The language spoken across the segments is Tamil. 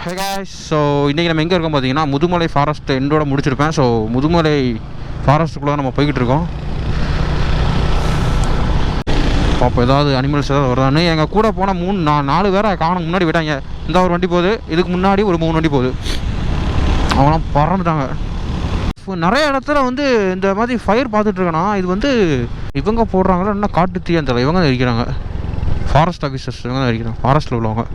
ஹே காய்ஸ், ஸோ இன்றைக்கி நம்ம எங்கே இருக்கோம் பார்த்தீங்கன்னா முதுமலை ஃபாரஸ்ட் எண்டோட முடிச்சிருப்பேன். ஸோ முதுமலை ஃபாரஸ்ட்டுக்குள்ளே நம்ம போய்கிட்டு இருக்கோம். அப்போ ஏதாவது அனிமல்ஸ் ஏதாவது வருதான்னு எங்கள் கூட போனால் 4 பேரை காணும் முன்னாடி விட்டாங்க. இந்த ஒரு வண்டி போகுது, இதுக்கு முன்னாடி ஒரு 3 வண்டி போகுது. அவங்களாம் பறந்துட்டாங்க. நிறைய இடத்துல வந்து இந்த மாதிரி ஃபயர் பார்த்துட்ருக்கேன்னா இது வந்து இவங்க போடுறாங்களா என்ன காட்டு தீயந்தில் இவங்க தான் இருக்கிறாங்க. ஃபாரஸ்ட் ஆஃபீஸர்ஸ் இவங்க தான் இருக்கிறாங்க, ஃபாரஸ்ட்டில் உள்ளவங்க.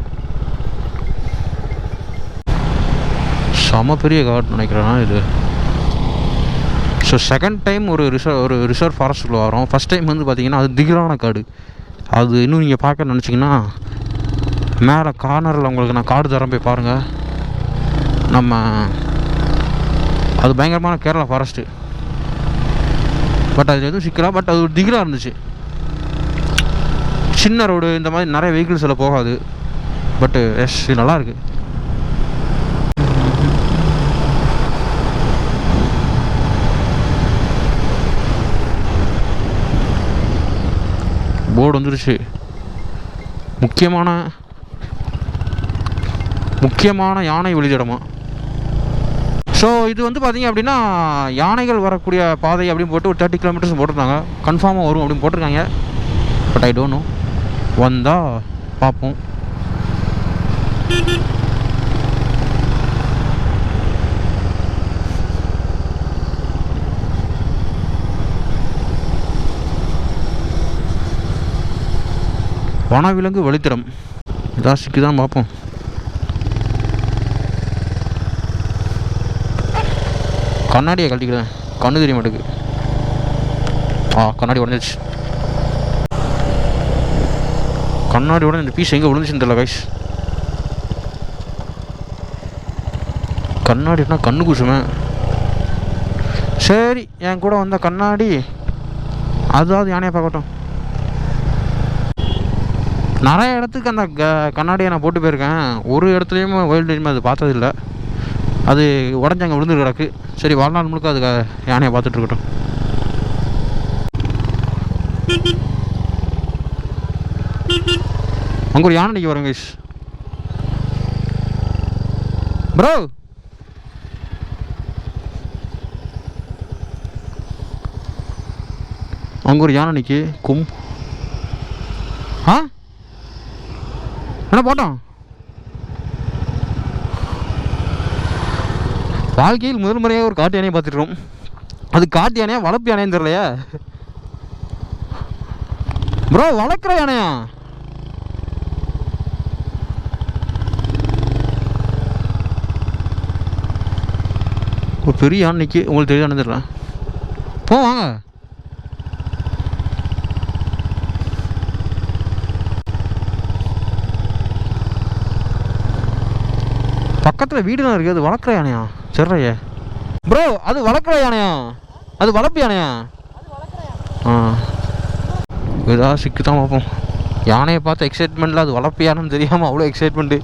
செம பெரிய காடு நினைக்கிறேன்னா இது. ஸோ செகண்ட் டைம் ஒரு ரிசர்வ் ஃபாரஸ்ட்டுக்குள்ளே வரோம். ஃபஸ்ட் டைம் வந்து பார்த்திங்கன்னா அது திகிலான காடு. அது இன்னும் நீங்கள் பார்க்க நினச்சிங்கன்னா மேலே கார்னரில் உங்களுக்கு நான் காடு தரேன், போய் பாருங்கள். நம்ம அது பயங்கரமான கேரளா ஃபாரஸ்ட்டு. பட் அது எதுவும் சிக்கலாம், பட் அது ஒரு திகிலாக இருந்துச்சு. சின்ன ரோடு, இந்த மாதிரி நிறைய வெஹிக்கிள்ஸ் எல்லாம் போகாது. பட்டு எஸ், இது நல்லாயிருக்கு. போர்டு வந்துருச்சு. முக்கியமான யானை வெளியிடமா. ஸோ இது வந்து பார்த்திங்க அப்படின்னா யானைகள் வரக்கூடிய பாதை அப்படின்னு போட்டு ஒரு 30 கிலோமீட்டர்ஸ் போட்டிருந்தாங்க. கன்ஃபார்மாக வரும் அப்படின்னு போட்டிருக்காங்க. பட் ஐ டோன்ட் நோ, வந்தால் பார்ப்போம். வனவிலங்கு வழித்தடம் இதான் சிக்குதான் பார்ப்போம். கண்ணாடியை கழட்டிக்கிறேன், கண்ணு தெரிய மாட்டேங்குது. கண்ணாடி உடஞ்சிச்சு. கண்ணாடி உடனே இந்த பீஸ் எங்கே விழுந்துச்சுன்னு தெரியல கைஸ். கண்ணாடினா கண்ணு கூசுமே. சரி, என் கூட வந்த கண்ணாடி அதாவது யானையை பார்க்கட்டும். நிறைய இடத்துக்கு அந்த கண்ணாடியை நான் போட்டு போயிருக்கேன். ஒரு இடத்துலையும் வைல்டு அனிமல் அது பார்த்ததில்லை. அது உடஞ்சி அங்கே விழுந்து கிடக்கு. சரி, வாழ்நாள் முழுக்க அதுக்கு யானையை பார்த்துட்ருக்கட்டும். அங்கே ஒரு யானை நிற்க வரேன் கைஸ். ப்ரோ, அங்கே ஒரு யானை நிற்கி என்ன போட்டோம். வாழ்க்கையில் முதல் முறையாக ஒரு காட்டு யானையை பார்த்துருக்கோம். அது காட்டு யானையா வளர்ப்பு யானையான்னு தெரியலையா ப்ரோ? வளர்க்குற யானையா? ஒரு பெரிய யானைக்கு உங்களுக்கு தெரியாது தெரியல. வாங்க. பக்கத்தில் வீடுலாம் இருக்குது. அது வளர்க்குற யானையா? சரியா ப்ரோ, அது வளர்க்குற யானையா? அது வளர்ப்பு யானையா? ஏதாவது சிக்கு தான் பார்ப்போம். யானையை பார்த்து எக்ஸைட்மெண்ட்டில் அது வளர்ப்பு யானைன்னு தெரியாமல் அவ்வளோ எக்ஸைட்மெண்ட்டு.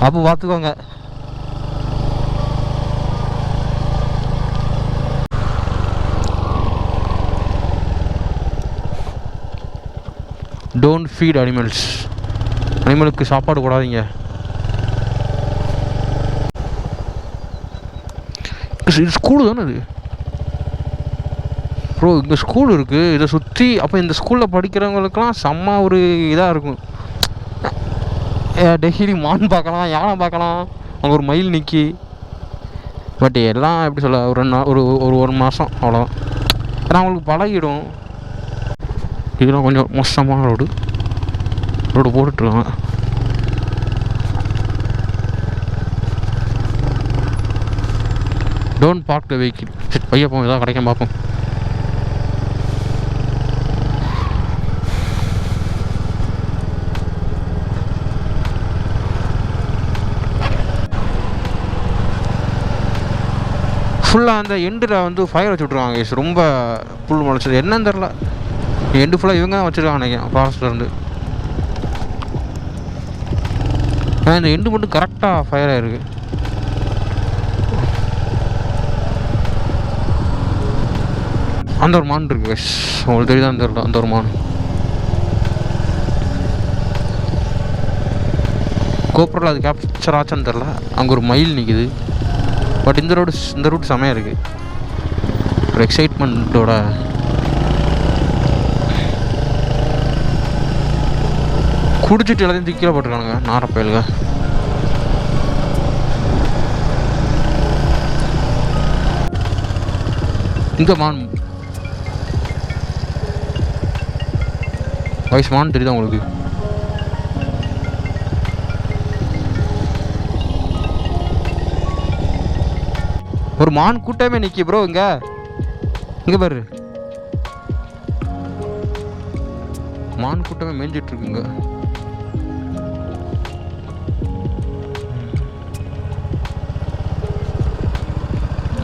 அப்போ பார்த்துக்கோங்க. Don't feet animals. அனிமலுக்கு சாப்பாடு போடாதீங்க. இது ஸ்கூலு தானே இது ப்ரோ? இங்கே ஸ்கூல் இருக்குது, இதை சுற்றி. அப்போ இந்த ஸ்கூலில் படிக்கிறவங்களுக்கெல்லாம் செம்ம ஒரு இதாக இருக்கும். டெய்லி மான் பார்க்கலாம், யானை பார்க்கலாம், அங்கே ஒரு மயில் நிற்கி. பட் எல்லாம் எப்படி சொல்ல, ஒரு மாதம் அவ்வளோதான். ஏன்னா அவங்களுக்கு பழகிடும். இதெல்லாம் கொஞ்சம் மோசமான ரோடு போட்டுட்ருக்காங்க. Don't park the vehicle. சரி, பையப்போம், ஏதாவது கிடைக்கும் பார்ப்போம். ஃபுல்லாக அந்த எண்டில் வந்து ஃபயர் வச்சு விட்ருவாங்க. ரொம்ப புல் முளைச்சது என்னன்னு தெரில. எண்டு ஃபுல்லாக இவங்க தான் வச்சுருக்காங்க நினைக்கிறேன் ஃபாரஸ்ட்லேருந்து. இந்த எண்டு மட்டும் கரெக்டாக ஃபயர் ஆகிருக்கு. அந்த ஒரு மான் இருக்குது கைஸ், உங்களுக்கு தெரியுதான் தெரியல. அந்த ஒரு மான் கோப்ரோவில் அது கேப்சர் ஆச்சான்னு தெரில. அங்கே ஒரு மயில் நிற்கிது. பட் இந்த ரூட் செமையாக இருக்குது. ஒரு எக்ஸைட்மெண்ட்டோட குடிச்சிட்டு எல்லாத்தையும் தூக்கி கீழே போட்டிருக்கானுங்க நாரப்பயலுங்க. இங்கே மான் வயசு மான் தெரியுதா உங்களுக்கு? ஒரு மான் கூட்டமே நிற்கி ப்ரோ. இங்கே பாரு, மான் கூட்டமே மேய்ஞ்சிட்டு இருக்குங்க.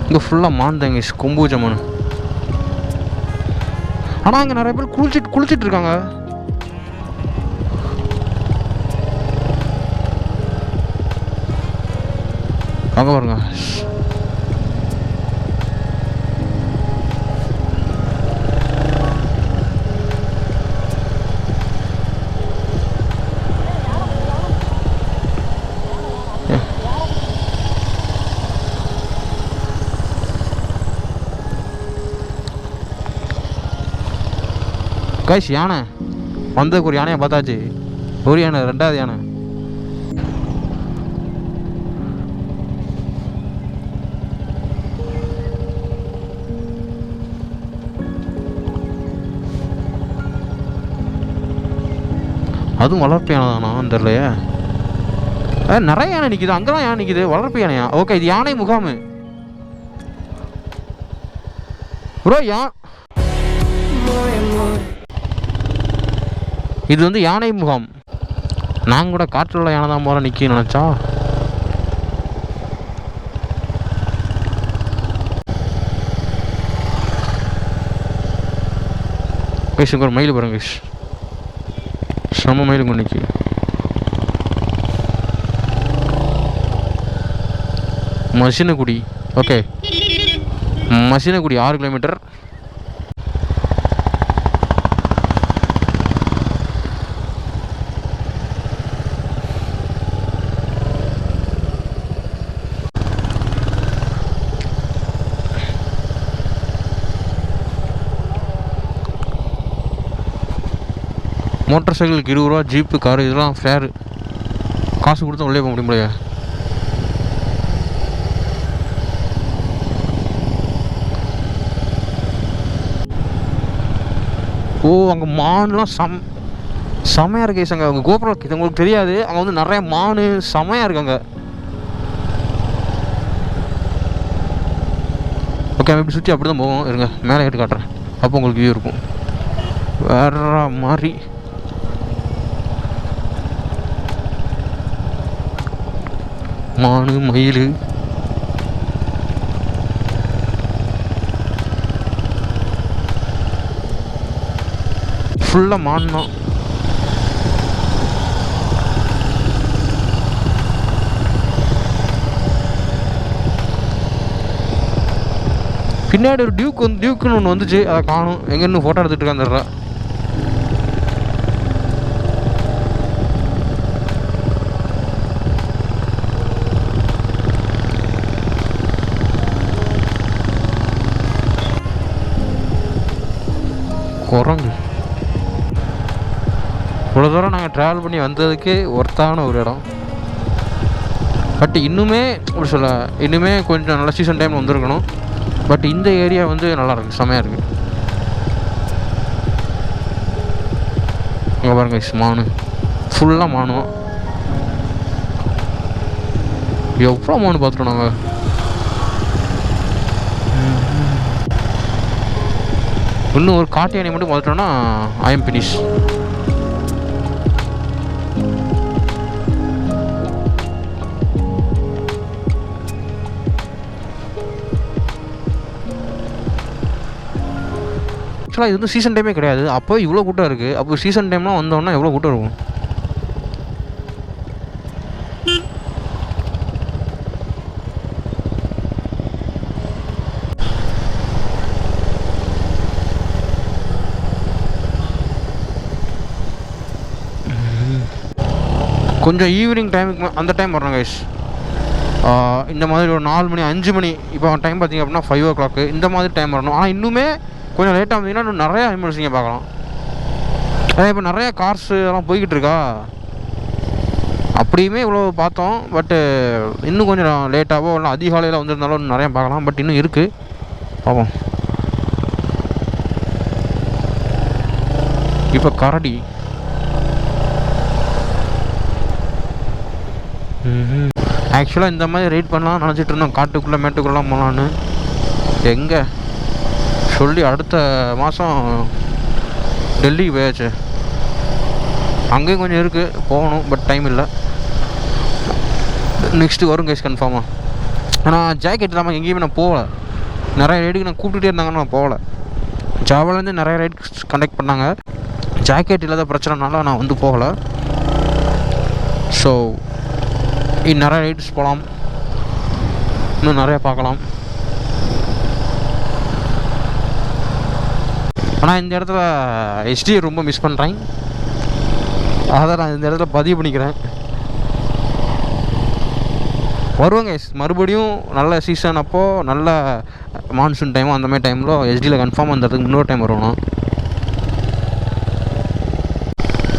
இங்கே ஃபுல்லாக மான் தாங்க, கொம்பூஜ மான். ஆனால் இங்கே நிறைய பேர் குளிச்சிட்டு இருக்காங்க. அங்கே பாருங்க, கைஸ் யானை வந்ததுக்கு ஒரு யானையை பார்த்தாச்சு. ஒரு யானை, ரெண்டாவது யானை. அதுவும் வளர்ப்பு யானை தானா தெரியலையே. நிறைய யானை நிற்கிது. அங்கெல்லாம் யானை நிற்கிது. வளர்ப்பு யானையா? ஓகே, இது யானை முகாம் ப்ரோ. இது வந்து யானை முகாம். நாங்கள் கூட காற்றில் உள்ள யானை தான் போல நிற்க நினச்சா. கைஸ் ஒரு மயில் பாருங்க கைஸ், செம்ம மயிலுங்க இன்னைக்கு. Masinagudi. Okay, Masinagudi 6 kilometre. Motor சைக்கிளுக்கு 20 ரூபா, ஜீப்பு, காரு இதெல்லாம் ஃபேரு. காசு கொடுத்தா உள்ளே போக முடியும். ஓ, அங்கே மான்லாம் செமையாக இருக்கு அங்கே. அங்கே கோபுரம் இது உங்களுக்கு தெரியாது. அங்கே வந்து நிறைய மான் செமையாக இருக்காங்க. ஓகே, இப்படி சுற்றி அப்படி தான் போவோம். இருங்க, மேலே ஏட்டு காட்டுறேன், அப்போ உங்களுக்கு வியூ இருக்கும் வேற மாதிரி. மானு, மயில், ஃபுல்லாக மான் தான். பின்னாடி ஒரு டியூக்குன்னு ஒன்று வந்துச்சு, அதை காணும். எங்கே இன்னும் ஃபோட்டோ எடுத்துகிட்டு இருக்காந்துடுறா. குரங்கு. இவ்வளோ தூரம் நாங்கள் ட்ராவல் பண்ணி வந்ததுக்கு ஒர்த்தான ஒரு இடம். பட் இன்னுமே அப்படி சொல்ல, இன்னுமே கொஞ்சம் நல்ல சீசன் டைமில் வந்துருக்கணும். பட் இந்த ஏரியா வந்து நல்லாயிருக்கு, செமையாக இருக்குது. அங்கே பாருங்க மானு, ஃபுல்லாக மானும். எவ்வளோ மானு பார்த்துட்டோம் நாங்கள். இன்னும் ஒரு காட்டு யானை மட்டும் பார்த்துட்டோன்னா ஐ எம் ஃபினிஷ். ஆக்சுவலாக இது வந்து சீசன் டைமே கிடையாது. அப்போ இவ்வளோ கூட்டம் இருக்குது. அப்போ சீசன் டைம்லாம் வந்தோன்னா எவ்வளோ கூட்டம் இருக்கும். கொஞ்சம் ஈவினிங் டைமுக்கு அந்த டைம் வரணும் கைஸ். இந்த மாதிரி ஒரு 4 மணி 5 மணி, இப்போ டைம் பார்த்திங்க அப்படின்னா 5 o'clock இந்த மாதிரி டைம் வரணும். ஆனால் இன்னுமே கொஞ்சம் லேட்டாக வந்தீங்கன்னா இன்னும் நிறையா அனிமல்ஸ் நீங்கள் பார்க்கலாம். ஏன்னா இப்போ நிறையா கார்ஸ் எல்லாம் போய்கிட்டு இருக்கா, அப்படியுமே இவ்வளோ பார்த்தோம். பட்டு இன்னும் கொஞ்சம் லேட்டாகவோ இல்லை அதிகாலையில் வந்திருந்தாலும் இன்னும் நிறையா பார்க்கலாம். பட் இன்னும் இருக்குது, பார்ப்போம். இப்போ கரடி ஆக்சுவலாக இந்த மாதிரி ரைட் பண்ணலாம் நினச்சிட்டு இருந்தோம், காட்டுக்குள்ளே மேட்டுக்குள்ளெலாம் போகலான்னு. எங்கே சொல்லி அடுத்த மாதம் டெல்லிக்கு போயாச்சு. அங்கேயும் கொஞ்சம் இருக்குது போகணும், பட் டைம் இல்லை. நெக்ஸ்ட்டு வரும் கைஸ் கன்ஃபார்மாக. ஆனால் ஜாக்கெட் இல்லாமல் எங்கேயுமே நான் போகலை. நிறைய ரைடுக்கு நான் கூப்பிட்டுட்டே இருந்தாங்கன்னு நான் போகலை. ஜாவாலேருந்து நிறைய ரைட் கண்டக்ட் பண்ணாங்க, ஜாக்கெட் இல்லாத பிரச்சனைனால நான் வந்து போகலை. ஸோ நிறைய ரைட்ஸ் போகலாம், இன்னும் நிறையா பார்க்கலாம். ஆனால் இந்த இடத்துல ஹெச்டியை ரொம்ப மிஸ் பண்ணுறேன், அதை நான் இந்த இடத்துல பதிவு பண்ணிக்கிறேன். வருவாங்க மறுபடியும் நல்ல சீசன் அப்போது, நல்ல மான்சூன் டைமோ அந்த மாதிரி டைமில் ஹெச்டியில் கன்ஃபார்ம் அந்த இடத்துக்கு இன்னொரு டைம் வருவோம்.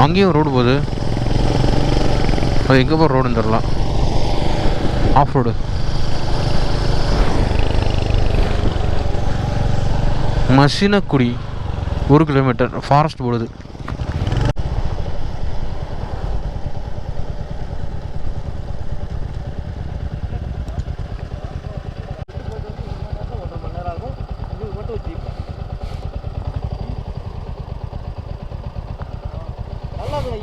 அங்கேயும் ரோடு போகுது, அது எங்கே போகிற ரோடுன்னு தெரில. Off road. Masinagudi 1 kilometre forest போடுது.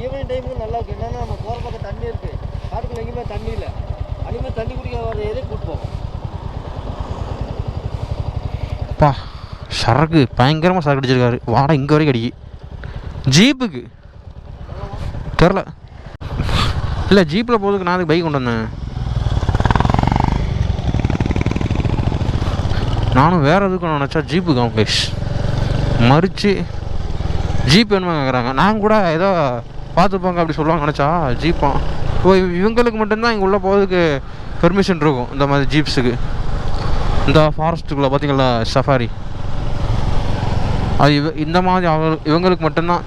ஈவினிங் டைமுக்கு நல்லா இருக்குது. என்னென்னா நம்ம போகிற பக்கம் தண்ணி இருக்குது, காட்டுக்குள்ள எங்கேயுமே தண்ணி இல்லை. அனிமே தண்ணி குடிக்க வர எதே கூப்பிட்டு போவோம். பா சரக்கு பயங்கரமாக சரக்கு அடிச்சிருக்காரு. வாடா இங்கே வரைக்கும் அடிக்கி ஜீப்புக்கு தெரில. இல்லை ஜீப்பில் போகிறதுக்கு நான் அதுக்கு பைக் கொண்டு வந்தேன். நானும் வேறு எதுக்கு நினச்சா ஜீப்புக்கு அவன் கைஸ் மறித்து ஜீப் வேணுமா கேட்குறாங்க. நான் கூட ஏதோ பார்த்துப்பாங்க அப்படி சொல்லுவாங்க நினச்சா ஜீப்பா. ஓ இவங்களுக்கு மட்டும்தான் இங்கே உள்ளே போகிறதுக்கு பெர்மிஷன் இருக்கும் இந்த மாதிரி ஜீப்ஸுக்கு. இந்த ஃபாரஸ்ட்டுக்குள்ளே பார்த்தீங்களா சஃபாரி, அது இந்த மாதிரி இவங்களுக்கு மட்டும்தான்.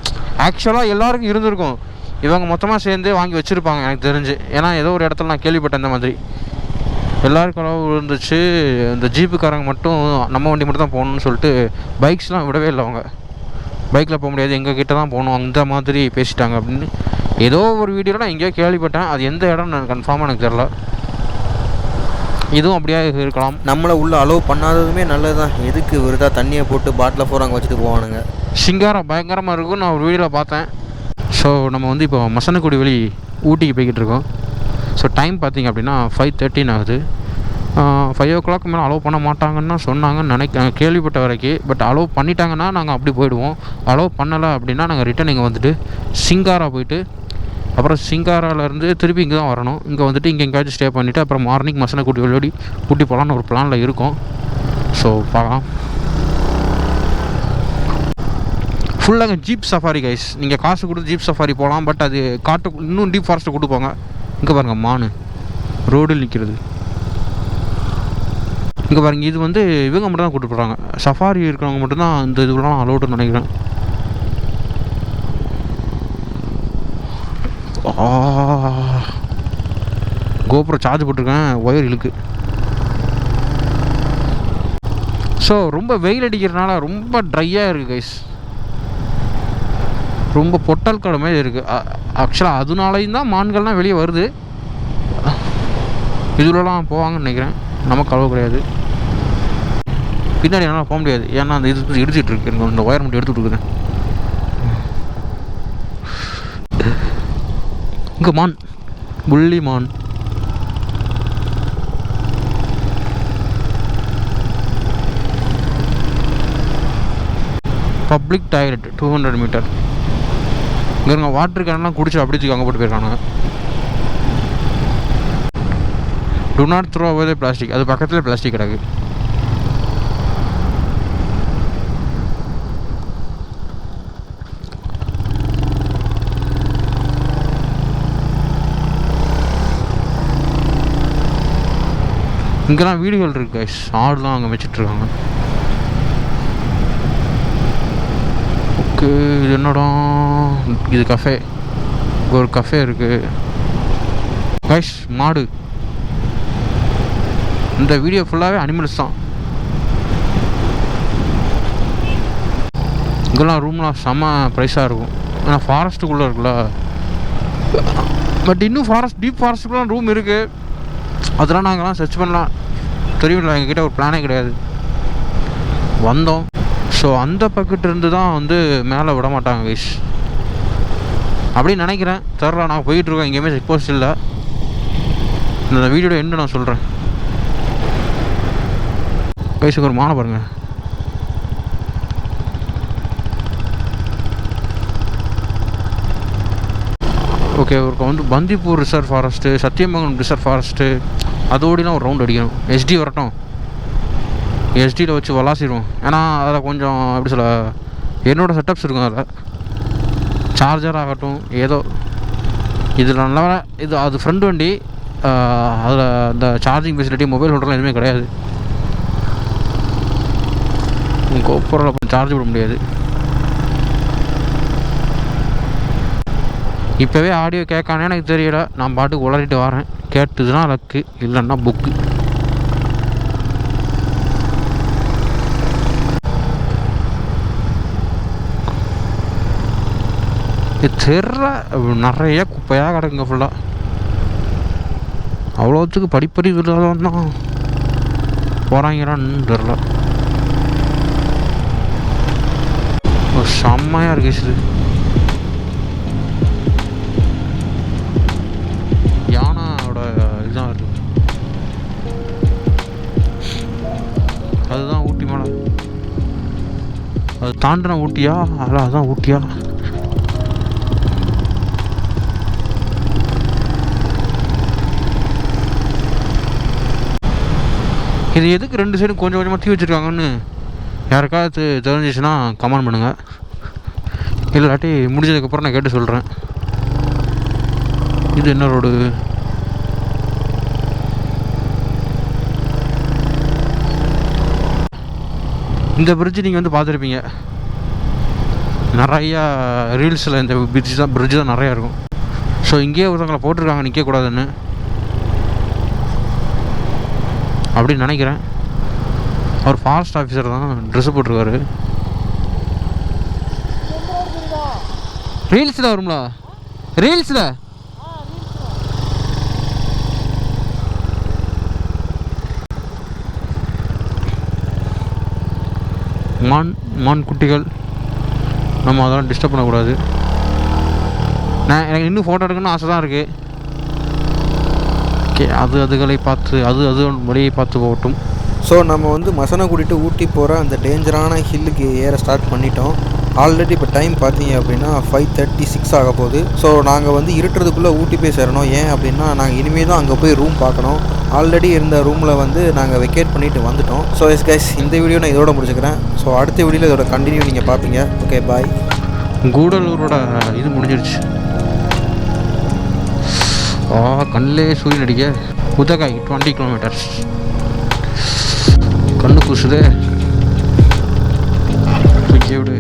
ஆக்சுவலாக எல்லாருக்கும் இருந்திருக்கும், இவங்க மொத்தமாக சேர்ந்து வாங்கி வச்சுருப்பாங்க எனக்கு தெரிஞ்சு. ஏன்னா ஏதோ ஒரு இடத்துல நான் கேள்விப்பட்டேன் இந்த மாதிரி எல்லாருக்கும் அளவு இருந்துச்சு. இந்த ஜீப்புக்காரங்க மட்டும் நம்ம வண்டி மட்டும் தான் போகணுன்னு சொல்லிட்டு பைக்ஸ்லாம் விடவே இல்லை. அவங்க பைக்கில் போக முடியாது, எங்கள் கிட்ட தான் போகணும் அந்த மாதிரி பேசிட்டாங்க அப்படின்னு ஏதோ ஒரு வீடியோவில் நான் எங்கேயோ கேள்விப்பட்டேன். அது எந்த இடம் நான் கன்ஃபார்மாக எனக்கு தெரில. இதுவும் அப்படியே இருக்கலாம். நம்மளை உள்ளே அலோவ் பண்ணாததுமே நல்லது தான். எதுக்கு விருதாக தண்ணியை போட்டு பாட்டில் போகிறாங்க வச்சுட்டு போவானுங்க. சிங்காரம் பயங்கரமாக இருக்கும், நான் ஒரு வீடியோவில் பார்த்தேன். ஸோ நம்ம வந்து இப்போ மசனக்குடி வழி ஊட்டிக்கு போய்கிட்டு இருக்கோம். ஸோ டைம் பார்த்திங்க அப்படின்னா 5:13 ஆகுது. 5 o'clock மேலே அலோவ் பண்ண மாட்டாங்கன்னு சொன்னாங்கன்னு கேள்விப்பட்ட வரைக்கும். பட் அலோவ் பண்ணிட்டாங்கன்னா நாங்கள் அப்படி போயிடுவோம். அலோவ் பண்ணலை அப்படின்னா நாங்கள் ரிட்டன் இங்கே வந்துட்டு சிங்காரா போயிட்டு அப்புறம் சிங்காராலேருந்து திருப்பி இங்கே தான் வரணும். இங்கே வந்துட்டு இங்கே எங்கேயாச்சும் ஸ்டே பண்ணிவிட்டு அப்புறம் மார்னிங் மசனக்குடி வழியோடி ஊட்டி போகலான்னு ஒரு பிளானில் இருக்கும். ஸோ பார்க்கலாம். ஃபுல்லாக ஜீப் சஃபாரி கைஸ். நீங்கள் காசு கொடுத்து ஜீப் சஃபாரி போகலாம். பட் அது காட்டு இன்னும் டீப் ஃபாரஸ்ட்டை கூட்டு போங்க. இங்கே பாருங்கள் மானு ரோடில் நிற்கிறது. இங்கே பாருங்க, இது வந்து இவங்க மட்டும் தான் கூப்பிட்டு போகிறாங்க. சஃபாரி இருக்கிறவங்க மட்டும்தான் இந்த இதுலாம் அலோடுன்னு நினைக்கிறேன். கோப்ரோ சார்ஜ் போட்டிருக்கேன், ஒயர் இழுக்கு. ஸோ ரொம்ப வெயில் அடிக்கிறதுனால ரொம்ப ட்ரையாக இருக்குது கைஸ். ரொம்ப பொட்டல் கடை மாதிரி இருக்குது. ஆக்சுவலாக அதனாலையும் தான் மான்கள்லாம் வெளியே வருது. இதுலலாம் போவாங்கன்னு நினைக்கிறேன். நமக்கு அளவு கிடையாது. பின்னாடி என்னால் போக முடியாது, ஏன்னா அந்த இது இடிச்சிட்டு இருக்கு. எனக்கு அந்த ஒயர் மட்டும் எடுத்துகிட்டு இருக்கிறேன். இங்கே மான், புள்ளி மான். Public toilet 200 metre. இங்கே இருங்க, வாட்டர் கேன்லாம் குடிச்சு அப்படி தூக்கி அங்கே போட்டு போயிருக்காங்க. To not throw away plastic. அது பக்கத்தில் பிளாஸ்டிக் கிடக்கு. இங்கெல்லாம் வீடுகள் இருக்கு கைஸ், ஆடுலாம் அங்கே வச்சிட்ருக்காங்க. ஓகே, இது என்னடா, இது கஃபே. இங்கே ஒரு கஃபே இருக்குது கைஸ். மாடு. இந்த வீடியோ ஃபுல்லாகவே அனிமல்ஸ் தான். இங்கெல்லாம் ரூம்லாம் செம்ம ப்ரைஸாக இருக்கும், ஏன்னா ஃபாரஸ்ட்டுக்குள்ளே இருக்குல்ல. பட் இன்னும் டீப் ஃபாரஸ்ட்டுக்குலாம் ரூம் இருக்குது. அதெல்லாம் நாங்கள்லாம் சர்ச் பண்ணலாம், தெரியும்ல, எங்ககிட்ட ஒரு பிளானே கிடையாது. வந்தோம். ஸோ அந்த பக்கத்து இருந்து தான் வந்து மேலே விட மாட்டாங்க கைஸ் அப்படின்னு நினைக்கிறேன். தெரில, நான் போயிட்டுருக்கேன், எங்கேயுமே செக் போஸ்ட் இல்லை. இந்த வீடியோட எண்டு நான் சொல்கிறேன் கைஸுக்கு. ஒரு மானை பாருங்கள். ஓகே, ஒரு வந்து Bandipur reserve forest, Sathyamangalam reserve forest, அதோடலாம் ஒரு ரவுண்ட் அடிக்கணும். எஸ்டி வரட்டும், எஸ்டியில் வச்சு விளாசிடுவோம். ஏன்னா அதில் கொஞ்சம் எப்படி சொல்ல, என்னோடய செட்டப்ஸ் இருக்கும். அதில் சார்ஜர் ஆகட்டும், ஏதோ இதில் நல்லா இது அது ஃப்ரெண்ட் வண்டி. அதில் அந்த சார்ஜிங் ஃபெசிலிட்டி, மொபைல் ஹோல்டர்லாம் எதுவுமே கிடையாது. கோப்பரில் சார்ஜ் விட முடியாது. இப்போவே ஆடியோ கேட்கானே எனக்கு தெரியல, நான் பாட்டுக்கு உளறிட்டு வரேன். கேட்டுதுன்னா லக்கு, இல்லைன்னா புக்கு. தெர்ற நிறைய குப்பையாக கிடக்குங்க ஃபுல்லாக. அவ்வளோத்துக்கு படிப்பறி இல்லாதவன் தான் போகிறாங்கிறான்னு தெரில. செம்மையாக இருக்கு இது. யானோட இதுதான் இருக்கு. அதுதான் ஊட்டி மலை. அது தாண்டின ஊட்டியா? அதுதான் ஊட்டியா? இது எதுக்கு ரெண்டு சைடும் கொஞ்சம் கொஞ்சமாக தீ வச்சுருக்காங்கன்னு யாருக்காவது தெரிஞ்சிச்சுன்னா கமெண்ட் பண்ணுங்கள். இல்லாட்டி முடிஞ்சதுக்கப்புறம் நான் கேட்டு சொல்கிறேன். இது என்ன ரோடு? இந்த பிரிட்ஜ் நீங்கள் வந்து பார்த்துருப்பீங்க நிறையா ரீல்ஸில். இந்த பிரிட்ஜ் தான் நிறையா இருக்கும். ஸோ இங்கேயே ஒருத்தவங்களை போட்டிருக்காங்க நிற்கக்கூடாதுன்னு அப்படின்னு நினைக்கிறேன். அவர் ஃபாரஸ்ட் ஆஃபீஸர் தான், ட்ரெஸ்ஸு போட்டிருக்காரு. ரீல்ஸில் வரும்ல, ரீல்ஸில் மான் குட்டிகள். நம்ம அதெல்லாம் டிஸ்டர்ப் பண்ணக்கூடாது. எனக்கு இன்னும் ஃபோட்டோ எடுக்கணும்னு ஆசை தான் இருக்குது. ஓகே, அதுகளை பார்த்து அது வழியை பார்த்து போகட்டும். ஸோ நம்ம வந்து மசனகுடி டு ஊட்டி போகிற அந்த டேஞ்சரான ஹில்லுக்கு ஏற ஸ்டார்ட் பண்ணிட்டோம். ஆல்ரெடி இப்போ டைம் பார்த்தீங்க அப்படின்னா 5:36 ஆக போகுது. ஸோ நாங்கள் வந்து இருட்டுறதுக்குள்ளே ஊட்டி போய் சேரணும். ஏன் அப்படின்னா நாங்கள் இனிமேல் தான் அங்கே போய் ரூம் பார்க்கணும். ஆல்ரெடி இருந்த ரூமில் வந்து நாங்கள் வெக்கேட் பண்ணிவிட்டு வந்துட்டோம். ஸோ எஸ் கைஸ், இந்த வீடியோ நான் இதோட முடிச்சுக்கிறேன். ஸோ அடுத்த வீடியோவில் இதோட கண்டினியூ நீங்கள் பார்ப்பீங்க. ஓகே, பாய். கூடலூரோட இது முடிஞ்சிருச்சு. கண்ணிலே சூரியன் அடிக்க. உதகாய் 20 கிலோமீட்டர்ஸ். கண்ணு கூசுதே. விடு.